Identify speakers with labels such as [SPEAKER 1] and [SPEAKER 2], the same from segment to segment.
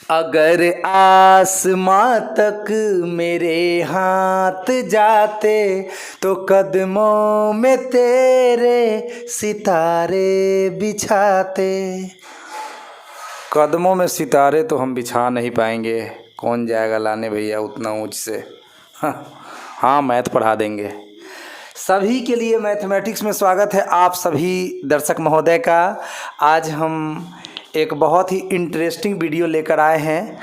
[SPEAKER 1] अगर आसमां तक मेरे हाथ जाते तो कदमों में तेरे सितारे बिछाते। कदमों में सितारे तो हम बिछा नहीं पाएंगे, कौन जाएगा लाने भैया उतना ऊंच से। हाँ मैथ पढ़ा देंगे। सभी के लिए मैथमेटिक्स में स्वागत है आप सभी दर्शक महोदय का। आज हम एक बहुत ही इंटरेस्टिंग वीडियो लेकर आए हैं।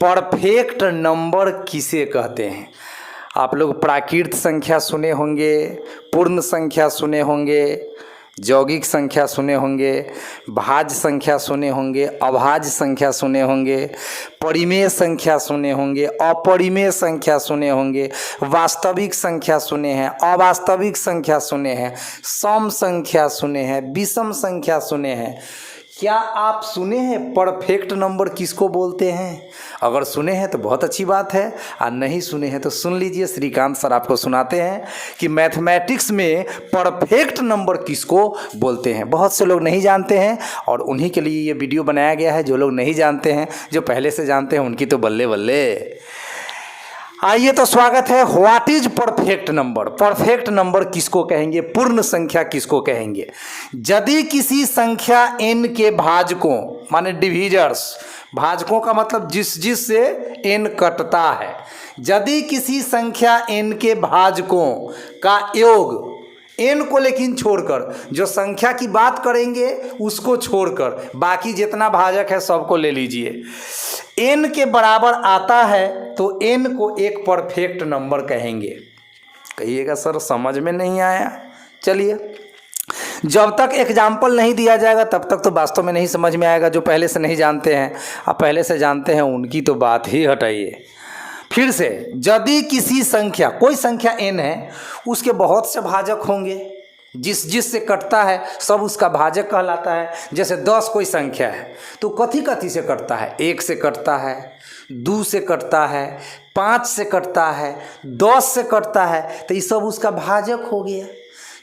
[SPEAKER 1] परफेक्ट नंबर किसे कहते हैं। आप लोग प्राकृत संख्या सुने होंगे, पूर्ण संख्या सुने होंगे, यौगिक संख्या सुने होंगे, भाज्य संख्या सुने होंगे, अभाज्य संख्या सुने होंगे, परिमेय संख्या सुने होंगे, अपरिमेय संख्या सुने होंगे, वास्तविक संख्या सुने हैं, अवास्तविक संख्या सुने हैं, सम संख्या सुने हैं, विषम संख्या सुने हैं। क्या आप सुने हैं परफेक्ट नंबर किसको बोलते हैं? अगर सुने हैं तो बहुत अच्छी बात है, और नहीं सुने हैं तो सुन लीजिए। श्रीकांत सर आपको सुनाते हैं कि मैथमेटिक्स में परफेक्ट नंबर किसको बोलते हैं। बहुत से लोग नहीं जानते हैं और उन्हीं के लिए ये वीडियो बनाया गया है। जो लोग नहीं जानते हैं, जो पहले से जानते हैं, उनकी तो बल्ले बल्ले। आइए तो स्वागत है। What is perfect number. Perfect number किसको कहेंगे, पूर्ण संख्या किसको कहेंगे। यदि किसी संख्या n के भाजकों माने डिविजर्स, भाजकों का मतलब जिस से n कटता है, यदि किसी संख्या n के भाजकों का योग, n को लेकिन छोड़कर, जो संख्या की बात करेंगे उसको छोड़कर बाकी जितना भाजक है सबको ले लीजिए, n के बराबर आता है तो n को एक परफेक्ट नंबर कहेंगे। कहिएगा सर समझ में नहीं आया। चलिए, जब तक एग्जाम्पल नहीं दिया जाएगा तब तक तो वास्तव में नहीं समझ में आएगा। जो पहले से नहीं जानते हैं, अब पहले से जानते हैं, उनकी तो बात ही हटाइए। फिर से, यदि किसी संख्या, कोई संख्या n है, उसके बहुत से भाजक होंगे, जिस से कटता है सब उसका भाजक कहलाता है। जैसे 10 कोई संख्या है तो कथी कथी से कटता है, 1 से कटता है, 2 से कटता है, 5 से कटता है, 10 से कटता है, तो ये सब उसका भाजक हो गया।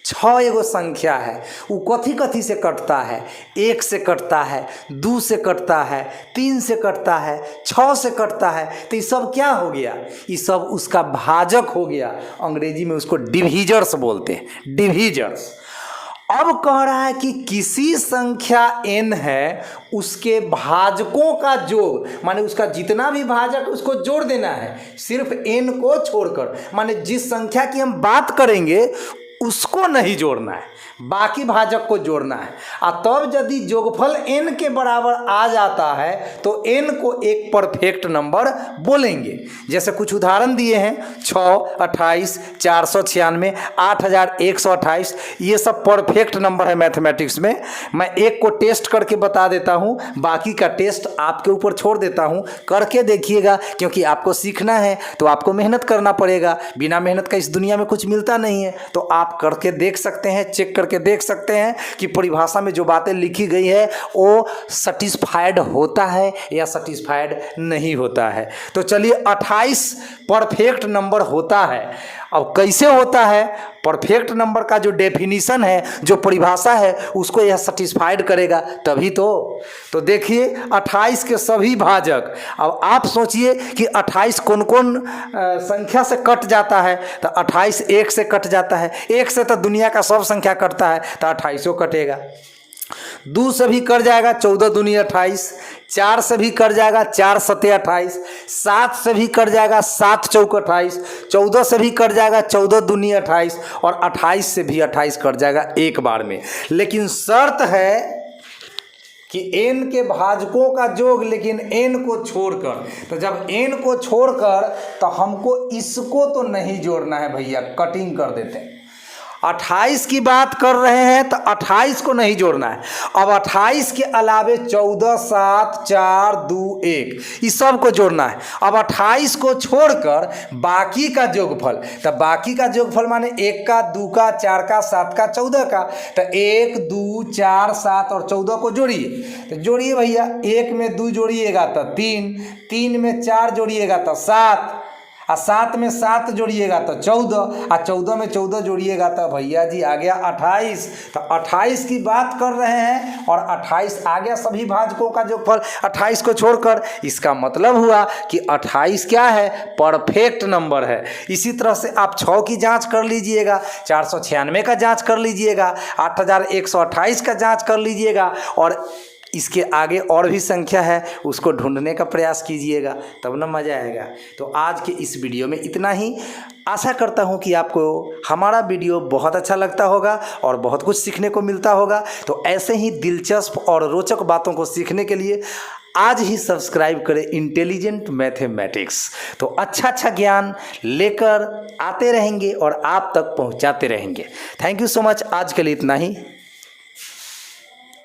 [SPEAKER 1] 6 एगो संख्या है, वो कथी कथी से कटता है, 1 से कटता है, 2 से कटता है, 3 से कटता है, 6 से कटता है, तो ये सब क्या हो गया, ये सब उसका भाजक हो गया। अंग्रेजी में उसको डिविजर्स बोलते हैं, डिविजर्स। अब कह रहा है कि किसी संख्या n है, उसके भाजकों का जोड़, माने उसका जितना भी भाजक उसको जोड़ देना है, सिर्फ n को छोड़कर। माने जिस संख्या की हम बात करेंगे उसको नहीं जोड़ना है, बाकी भाजक को जोड़ना है। और तब यदि जोगफल n के बराबर आ जाता है तो n को एक परफेक्ट नंबर बोलेंगे। जैसे कुछ उदाहरण दिए हैं, 6, 28, 496, 8128, ये सब परफेक्ट नंबर है मैथमेटिक्स में। मैं एक को टेस्ट करके बता देता हूँ, बाकी का टेस्ट आपके ऊपर छोड़ देता हूँ, करके देखिएगा। क्योंकि आपको सीखना है तो आपको मेहनत करना पड़ेगा, बिना मेहनत का इस दुनिया में कुछ मिलता नहीं है। तो आप करके देख सकते हैं, चेक करके देख सकते हैं कि परिभाषा में जो बातें लिखी गई है वो सैटिस्फाइड होता है या सैटिस्फाइड नहीं होता है। तो चलिए, 28 परफेक्ट नंबर होता है। अब कैसे होता है, परफेक्ट नंबर का जो डेफिनीशन है, जो परिभाषा है, उसको यह सैटिस्फाइड करेगा तभी तो देखिए 28 के सभी भाजक। अब आप सोचिए कि 28 कौन कौन संख्या से कट जाता है। तो 28 1 से कट जाता है, 1 से तो दुनिया का सब संख्या कटता है, तो 28 कटेगा। 2 से भी कट जाएगा, 14 दूनी 28, 4 से भी कट जाएगा, 4 सते 28, 7 से भी कट जाएगा, 7 चौक 28, 14 से भी कट जाएगा, 14 दूनी 28, और 28 से भी 28 कट जाएगा एक बार में। लेकिन शर्त है कि n के भाजकों का योग, लेकिन n को छोड़कर। तो जब n को छोड़कर, तो हमको इसको तो नहीं जोड़ना है भैया, कटिंग कर देते हैं। 28 की बात कर रहे हैं तो 28 को नहीं जोड़ना है। अब 28 के अलावे 14, 7, 4, 2, 1, इस सब को जोड़ना है। अब 28 को छोड़कर बाकी का योगफल, तो बाकी का योगफल माने 1 का, 2 का, 4 का, 7 का, 14 का। तो 1, 2, 4, 7 और 14 को जोड़िए। तो जोड़िए भैया, 1 में 2 जोड़िएगा तो 3, 3 में 4 जोड़िएगा तो 7, और 7 में 7 जोड़िएगा तो 14, और 14 में 14 जोड़िएगा तो भैया जी आ गया 28। तो 28 की बात कर रहे हैं और 28 आ गया सभी भाजकों का जोगफल 28 को छोड़कर। इसका मतलब हुआ कि 28 क्या है, परफेक्ट नंबर है। इसी तरह से आप 6 की जांच कर लीजिएगा, 496 का जांच कर लीजिएगा, 8128 का जांच कर लीजिएगा, और इसके आगे और भी संख्या है उसको ढूंढने का प्रयास कीजिएगा, तब ना मज़ा आएगा। तो आज के इस वीडियो में इतना ही। आशा करता हूँ कि आपको हमारा वीडियो बहुत अच्छा लगता होगा और बहुत कुछ सीखने को मिलता होगा। तो ऐसे ही दिलचस्प और रोचक बातों को सीखने के लिए आज ही सब्सक्राइब करें इंटेलिजेंट मैथमेटिक्स। तो अच्छा ज्ञान लेकर आते रहेंगे और आप तक पहुंचाते रहेंगे। Thank you so much. आज के लिए इतना ही।